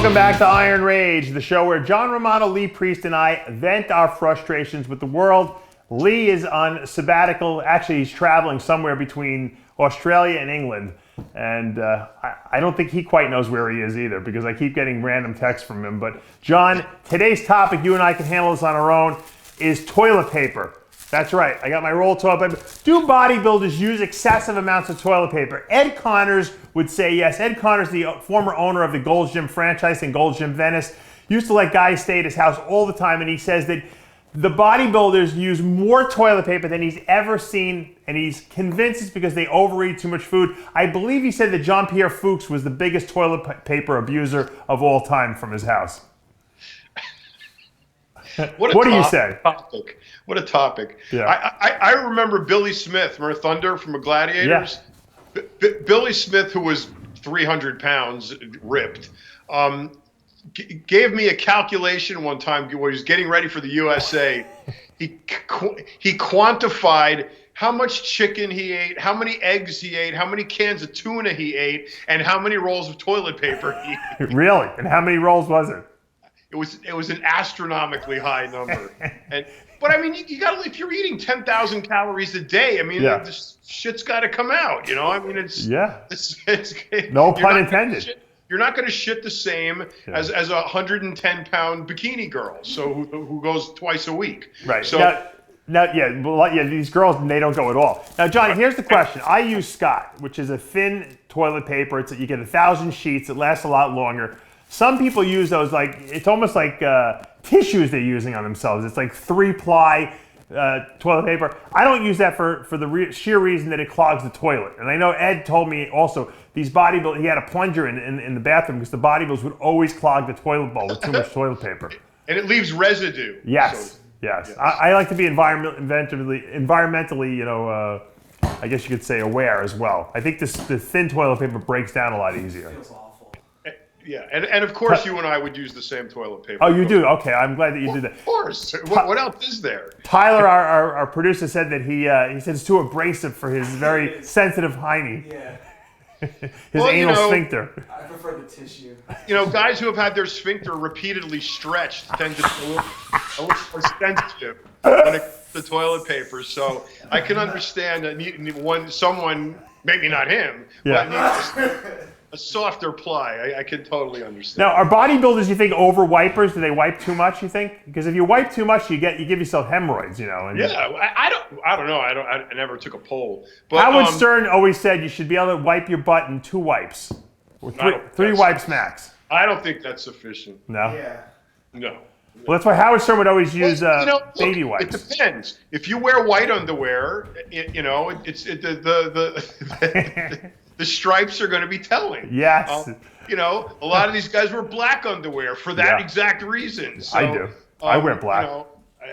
Welcome back to Iron Rage, the show where John Romano, Lee Priest, and I vent our frustrations with the world. Lee is on sabbatical. Actually, he's traveling somewhere between Australia and England. And I don't think he quite knows where he is either, because I keep getting random texts from him. But John, today's topic, you and I can handle this on our own, is toilet paper. That's right, I got my roll of toilet paper. Do bodybuilders use excessive amounts of toilet paper? Ed Connors would say yes. Ed Connors, the former owner of the Gold's Gym franchise in Gold's Gym Venice, used to let guys stay at his house all the time, and he says that the bodybuilders use more toilet paper than he's ever seen, and he's convinced it's because they overeat too much food. I believe he said that Jean-Pierre Fuchs was the biggest toilet paper abuser of all time from his house. What do you say? Topic. What a topic. Yeah. I remember Billy Smith, remember Thunder from the Gladiators? Yeah. Billy Smith, who was 300 pounds ripped, gave me a calculation one time when he was getting ready for the USA. He quantified how much chicken he ate, how many eggs he ate, how many cans of tuna he ate, and how many rolls of toilet paper he ate. Really? And how many rolls was it? It was an astronomically high number. But I mean, you got, if you're eating 10,000 calories a day, I mean, this shit's got to come out. You know, I mean, it's no pun intended. You're not going to shit the same as a 110-pound bikini girl, so who goes twice a week. Right. So these girls, they don't go at all. Now, John, here's the question. I use Scott, which is a thin toilet paper. You get 1,000 sheets. It lasts a lot longer. Some people use those like, it's almost like tissues they're using on themselves. It's like 3-ply toilet paper. I don't use that for the sheer reason that it clogs the toilet. And I know Ed told me also, these bodybuilders, he had a plunger in the bathroom because the bodybuilders would always clog the toilet bowl with too much toilet paper. And it leaves residue. Yes, yes. I like to be environmentally, you know, I guess you could say aware as well. I think the thin toilet paper breaks down a lot easier. It feels awful. Yeah, and of course you and I would use the same toilet paper. Oh, you do? Okay, I'm glad that you did that. Of course. What else is there? Tyler, our producer, said that he said it's too abrasive for his very sensitive hiney. Yeah. His anal sphincter. I prefer the tissue. You know, guys who have had their sphincter repeatedly stretched tend to be a little more sensitive when it comes to toilet paper. So I can understand that someone, maybe not him, but needs a softer ply. I can totally understand. Now, are bodybuilders, you think, over wipers? Do they wipe too much, you think? Because if you wipe too much, you give yourself hemorrhoids, you know. And I don't know. I never took a poll. But Howard Stern always said you should be able to wipe your butt in 2 wipes. Or 3 wipes max. I don't think that's sufficient. No? Yeah. No. Well, that's why Howard Stern would always use baby wipes. It depends. If you wear white underwear, the stripes are going to be telling. Yes. You know, a lot of these guys wear black underwear for that exact reason. So, I do. I wear black. You know,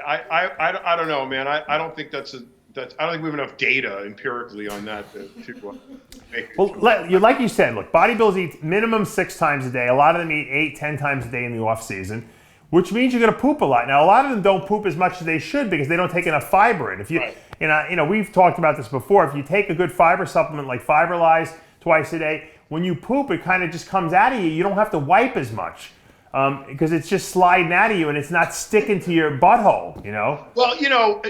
I don't know, man. I don't think I don't think we have enough data empirically on that to make it. Well, like you said, look, bodybuilders eat minimum 6 times a day. A lot of them eat 8, 10 times a day in the off season, which means you're going to poop a lot. Now, a lot of them don't poop as much as they should because they don't take enough fiber in. If you, you know, we've talked about this before. If you take a good fiber supplement like Fiberlize twice a day, when you poop, it kind of just comes out of you. You don't have to wipe as much because it's just sliding out of you and it's not sticking to your butthole, you know? Well, you know,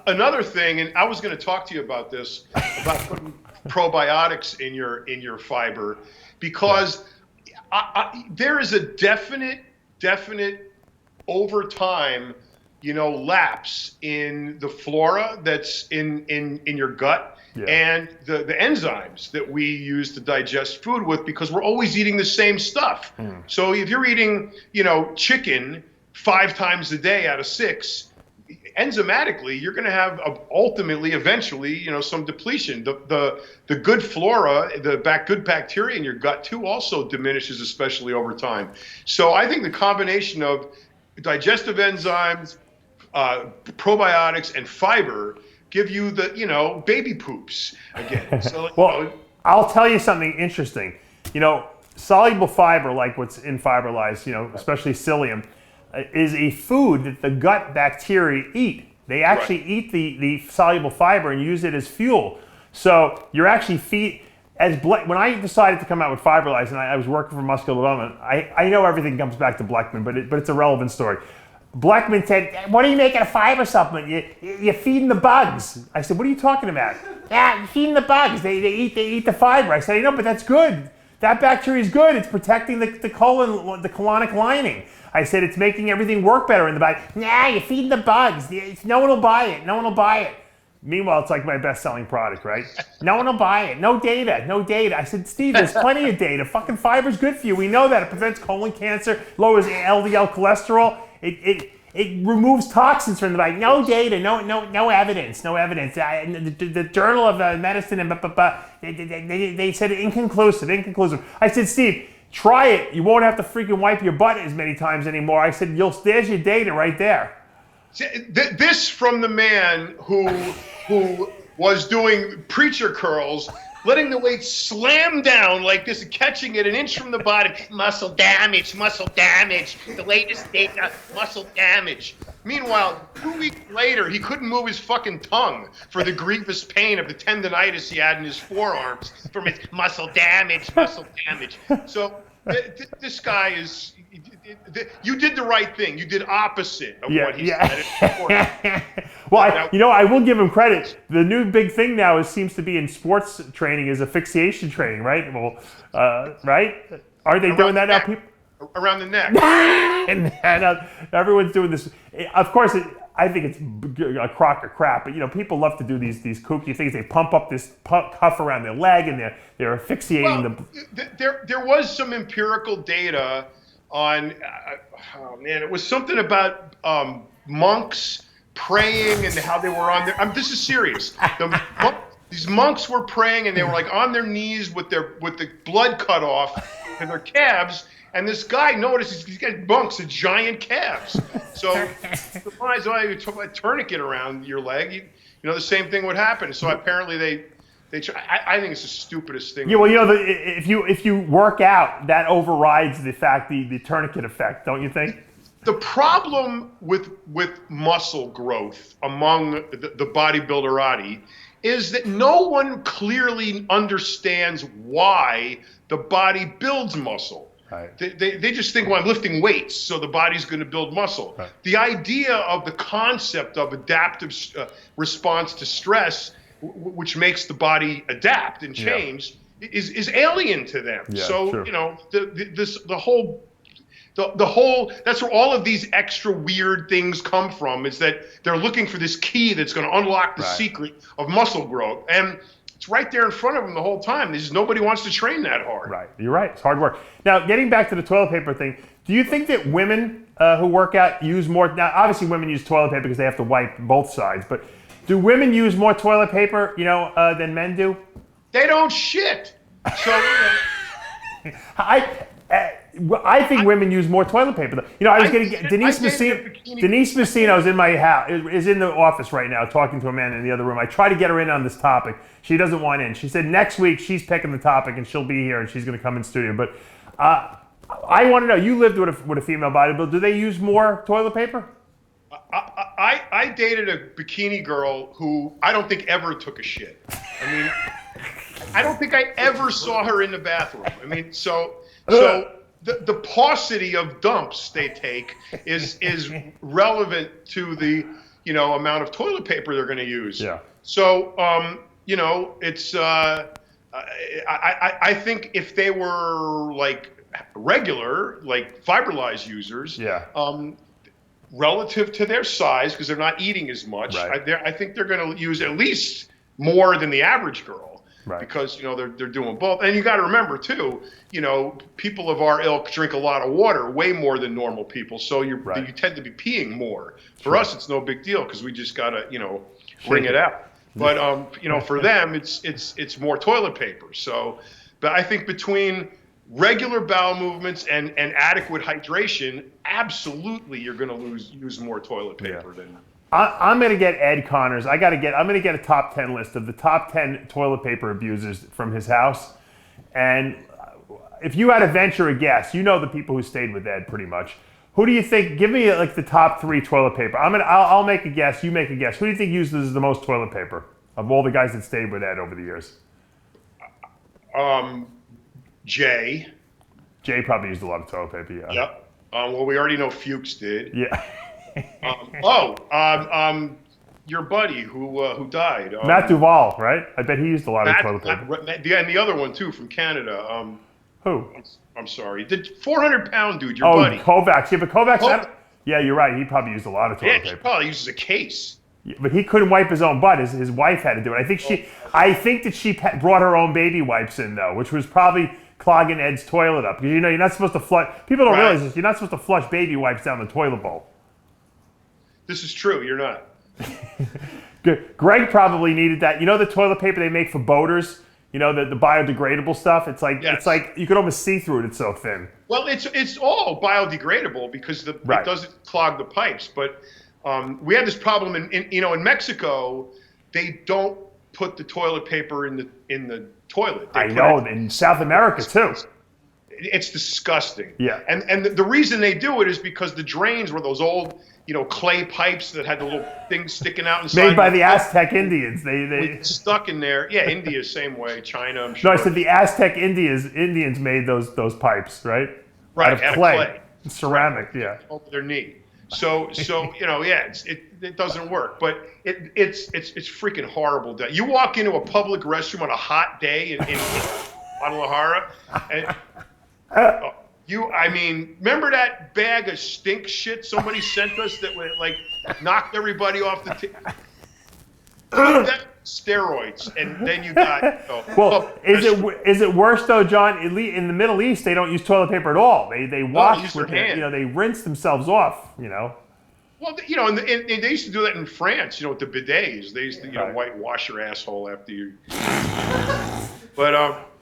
another thing, and I was going to talk to you about this, about putting probiotics in your fiber, because there is a definite over time, you know, lapse in the flora that's in your gut and the enzymes that we use to digest food with, because we're always eating the same stuff. So if you're eating, you know, chicken 5 times a day out of 6, enzymatically you're going to have eventually, you know, some depletion. The good flora, good bacteria in your gut too also diminishes, especially over time. So I think the combination of digestive enzymes, probiotics, and fiber give you the, you know, baby poops again. So, well, I'll tell you something interesting. You know, soluble fiber, like what's in Fiberlize, you know, especially psyllium, is a food that the gut bacteria eat. They actually eat the soluble fiber and use it as fuel. So you're actually when I decided to come out with Fiberlize and I was working for Muscular Development, I know everything comes back to Bleckman, but it's a relevant story. Bleckman said, "What are you making a fiber supplement? You're feeding the bugs." I said, "What are you talking about?" "Yeah, you're feeding the bugs. They eat the fiber." I said, "I know, but that's good. That bacteria is good. It's protecting the colonic lining." I said, "It's making everything work better in the body." "Nah, you're feeding the bugs. No one will buy it. No one will buy it." Meanwhile, it's like my best-selling product, right? "No one will buy it. No data. No data." I said, "Steve, there's plenty of data. Fucking fiber's good for you. We know that. It prevents colon cancer, lowers LDL cholesterol. It removes toxins from the body. No data. No evidence. No evidence." The Journal of Medicine and they said inconclusive. I said, "Steve, try it. You won't have to freaking wipe your butt as many times anymore." I said, "There's your data right there." This from the man who was doing preacher curls, letting the weight slam down like this, catching it an inch from the bottom. Muscle damage, the latest data, muscle damage. Meanwhile, 2 weeks later, he couldn't move his fucking tongue for the grievous pain of the tendonitis he had in his forearms from his muscle damage. So this guy is... You did the right thing. You did opposite of what he said. Well, I will give him credit. The new big thing now seems to be in sports training is a fixation training, right? Well, right? Are they doing that now? People around the neck. And everyone's doing this. Of course, I think it's a crock of crap. But people love to do these kooky things. They pump up this cuff around their leg, and they're asphyxiating There was some empirical data on, it was something about monks praying and how they were on their, this is serious. These monks were praying and they were like on their knees with the blood cut off and their calves. And this guy noticed these guys monks had giant calves. So surprised why you took a tourniquet around your leg, the same thing would happen. So apparently I think it's the stupidest thing. Yeah, well, if you work out, that overrides the tourniquet effect, don't you think? The problem with muscle growth among the bodybuilderati is that no one clearly understands why the body builds muscle. Right. They just think, well, I'm lifting weights, so the body's going to build muscle. Right. The idea of the concept of adaptive response to stress, which makes the body adapt and change, is alien to them. Yeah, so true. The whole that's where all of these extra weird things come from, is that they're looking for this key that's going to unlock the secret of muscle growth, and it's right there in front of them the whole time. Nobody wants to train that hard. Right, you're right. It's hard work. Now, getting back to the toilet paper thing, do you think that women who work out use more? Now, obviously, women use toilet paper because they have to wipe both sides, but do women use more toilet paper, than men do? They don't shit. So I think women use more toilet paper. I was going to get Denise Messina is in my house, is in the office right now talking to a man in the other room. I tried to get her in on this topic. She doesn't want in. She said next week she's picking the topic and she'll be here and she's going to come in studio. But I want to know, you lived with a female bodybuilder. Do they use more toilet paper? I dated a bikini girl who I don't think ever took a shit. I mean, I don't think I ever saw her in the bathroom. I mean, so the paucity of dumps they take is relevant to the amount of toilet paper they're going to use. Yeah. So it's I think if they were like regular, like Fiberlize users, relative to their size, because they're not eating as much, I think they're going to use at least more than the average girl, because they're doing both. And you got to remember too, people of our ilk drink a lot of water, way more than normal people. So you tend to be peeing more. For us, it's no big deal because we just got to wring it out. But for them, it's more toilet paper. So, but I think between regular bowel movements and adequate hydration, absolutely you're going to use more toilet paper than. I'm going to get Ed Connors. I'm going to get a top 10 list of the top 10 toilet paper abusers from his house. And if you had to venture a guess, the people who stayed with Ed pretty much. Who do you think? Give me like the top 3 toilet paper. I'll make a guess. You make a guess. Who do you think uses the most toilet paper of all the guys that stayed with Ed over the years? Jay. Jay probably used a lot of toilet paper, yeah. Yep. Well, we already know Fuchs did. Yeah. Your buddy who died. Matt Duval, right? I bet he used a lot of toilet paper. And the other one too from Canada. Who? I'm sorry. The 400-pound dude, your buddy. Kovacs. Yeah, but Kovacs. Yeah, you're right. He probably used a lot of toilet paper. He probably uses a case. Yeah, but he couldn't wipe his own butt. His wife had to do it. I think that she brought her own baby wipes in though, which was probably clogging Ed's toilet up. Because you know you're not supposed to flush. People don't realize this. You're not supposed to flush baby wipes down the toilet bowl. This is true. You're not. Greg probably needed that. You know the toilet paper they make for boaters? You know the biodegradable stuff? It's like you could almost see through it. It's so thin. Well, it's all biodegradable because it doesn't clog the pipes. But we had this problem in Mexico. They don't put the toilet paper in the toilet. I know, in South America too. It's disgusting. Yeah. And the reason they do it is because the drains were those old, clay pipes that had the little things sticking out inside. Made by the Aztec Indians. They stuck in there. Yeah, India, same way. China, I'm sure. No, I said the Aztec Indians made those pipes, right? Right, out of clay. Ceramic, yeah. Over their knee. So it doesn't work. But it's freaking horrible. You walk into a public restroom on a hot day in Guadalajara, and remember that bag of stink shit somebody sent us that would knocked everybody off the steroids, and then you got. Is it worse though, John? In the Middle East, they don't use toilet paper at all. They wash with their hand. They rinse themselves off. Well, and they used to do that in France. With the bidets, they used to whitewash your asshole after you. But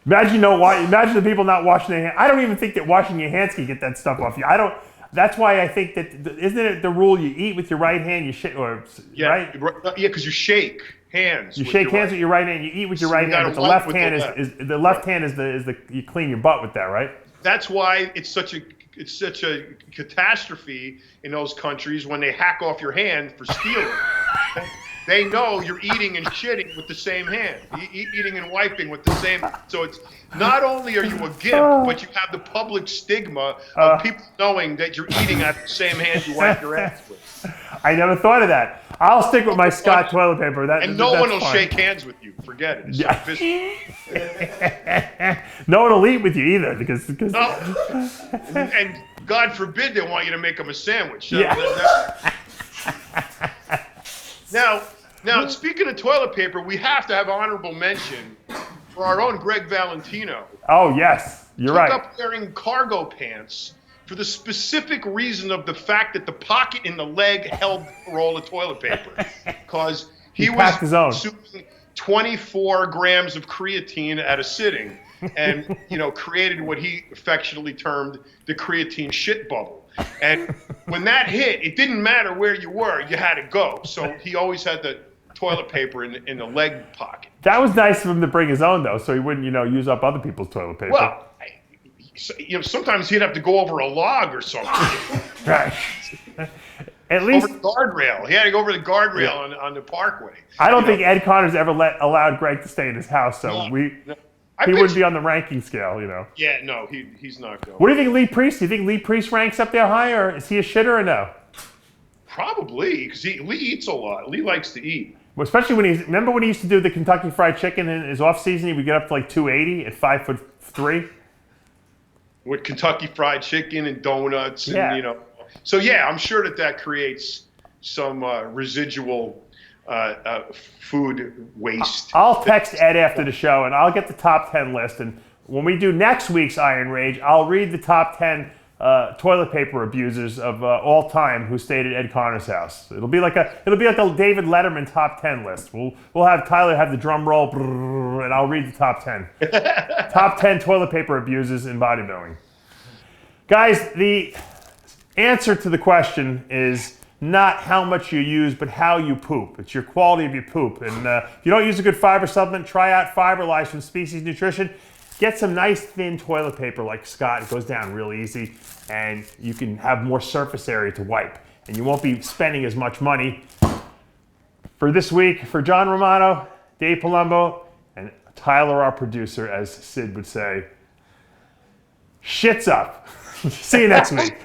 imagine the people not washing their hands. I don't even think that washing your hands can get that stuff off you. I don't. That's why I think that isn't it the rule you eat with your right hand, you shake right? Yeah, because you shake hands. You shake hands with your right hand. You eat with your right hand, but the left hand is you clean your butt with that, right? That's why it's such a catastrophe in those countries when they hack off your hand for stealing. They know you're eating and shitting with the same hand. Eating and wiping with the same. So it's not only are you a gimp, but you have the public stigma of people knowing that you're eating out of the same hand you wipe your ass with. I never thought of that. I'll stick with my Scott toilet paper. No one will shake hands with you. Forget it. No one will eat with you either because. And God forbid they want you to make them a sandwich. Now, speaking of toilet paper, we have to have honorable mention for our own Greg Valentino. Oh, yes. You're right. Took up wearing cargo pants for the specific reason of the fact that the pocket in the leg held a roll of toilet paper. Because he was consuming 24 grams of creatine at a sitting and, created what he affectionately termed the creatine shit bubble. And when that hit, it didn't matter where you were, you had to go. So he always had the toilet paper in the leg pocket. That was nice of him to bring his own, though, so he wouldn't, use up other people's toilet paper. Well, sometimes he'd have to go over a log or something. Right. At least over the guardrail. He had to go over the guardrail on the parkway. I don't think Ed Connors ever allowed Greg to stay in his house, so he wouldn't be on the ranking scale, Yeah, no, he's not going. What do you think, Lee Priest? Do you think Lee Priest ranks up there high, or is he a shitter or no? Probably, because Lee eats a lot. Lee likes to eat. Well, especially remember when he used to do the Kentucky Fried Chicken in his off season? He would get up to 280 at 5'3". With Kentucky Fried Chicken and donuts, and So I'm sure that creates some residual food waste. I'll text Ed after the show, and I'll get the top 10 list. And when we do next week's Iron Rage, I'll read the top 10 toilet paper abusers of all time who stayed at Ed Connor's house. It'll be like a David Letterman top 10 list. We'll have Tyler have the drum roll, and I'll read the top 10. Top 10 toilet paper abusers in bodybuilding. Guys, the answer to the question is not how much you use, but how you poop. It's your quality of your poop. And if you don't use a good fiber supplement, try out Fiberlife from Species Nutrition. Get some nice thin toilet paper like Scott. It goes down real easy, and you can have more surface area to wipe. And you won't be spending as much money. For this week, for John Romano, Dave Palumbo, and Tyler, our producer, as Sid would say, shits up. See you next week.